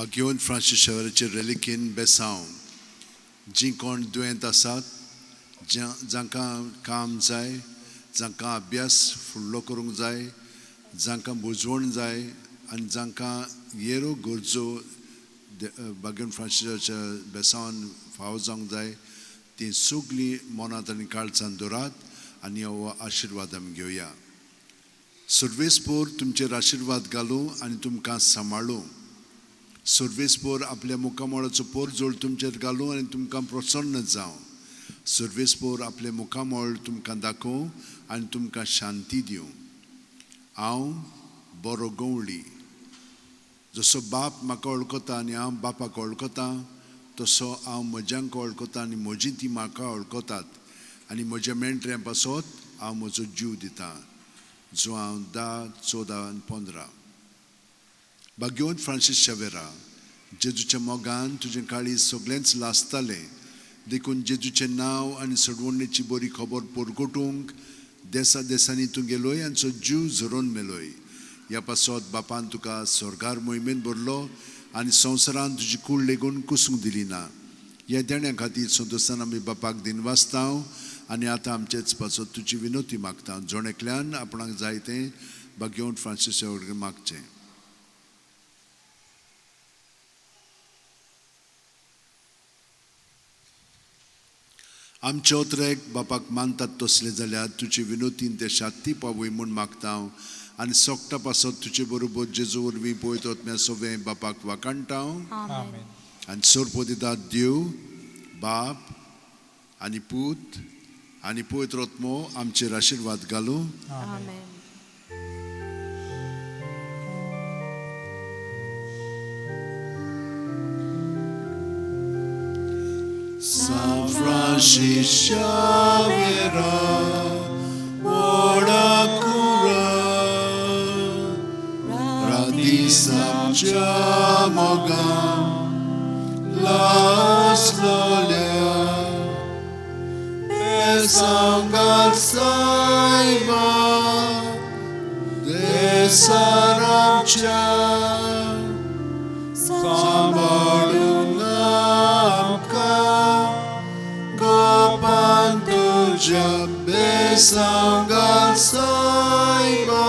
घेवन फ्रांसीस शेवेराचे रेलिकेन बेसांव जी कोण दुयेंत आसात, जांकां काम जाय, जांकां अभ्यास फुडलो करूंक जाय, जांकां बुजवण जाय आनी जांकां येरो गरजो घेवन फ्रांसीसाच्या बेसांवान फावो जावंक जाय, ती सगळीं मनांत आनी काळजांत दवरात आनी हो आशिर्वाद आमी घेवया. सर्वेस्पोर तुमचेर आशिर्वाद घालूं आनी तुमकां सांबाळूं. सर्वेस्पोर आपल्या मुखामळाचो पोरजोळ तुमचेर घालूं आनी तुमकां प्रसन्न जावं. सर्वेस्पोर आपले मुखामळ तुमकां दाखोवं आनी तुमकां शांती दिवं. हांव बरो गवळी. जसो बाप म्हाका वळखता आनी हांव बापाक वळखतां, तसो हांव म्हज्यांक वळखतां आनी म्हजी ती म्हाका वळखतात. आनी म्हज्या मेंढऱ्यां पासत हांव म्हजो जीव दितां. जो हांव 10, 14 आनी 15. घेवन फ्रांसीस शेवेरा, जेजूच्या मोगान तुजें काळीज सगळेंच लासतालें, देखून जेजूचें नांव आनी सडवणेची बरी खबर परगटूंक देसा देसांनी तूं गेलोय आनी तो जीव झरोवन मेलोय. ह्या पासत बापान तुका स्वर्गार मोहिमेन भरलो आनी संवसारान तुजी कूड लेगून कुसूंक दिली ना. ह्या देण्या खातीर संतोशान आमी बापाक दिनवासतांव आनी आतां आमचेच पासत तुजी विनोती मागता. जोणेकल्यान आपणाक जाय तें घेवन फ्रांसीस शेवेराक मागचें. आमचे ओतरेक बापाक मानतात तसले जाल्यार तुजी विनोतीन ते शांती पावय म्हूण मागता आनी सोगता पासत तुजे बरोबर जेजू वरवीं पळयत वतम्या सगळे बापाक वाकाणटाव. आनी सोरपो दितात देव, बाप आनी पूत आनी पवित्र आत्मो आमचेर आशिर्वाद घालूं. San Francis Xavier, ora cura, radisam jamogam, las gloria, besangal saima, desaramcha, Besangal saima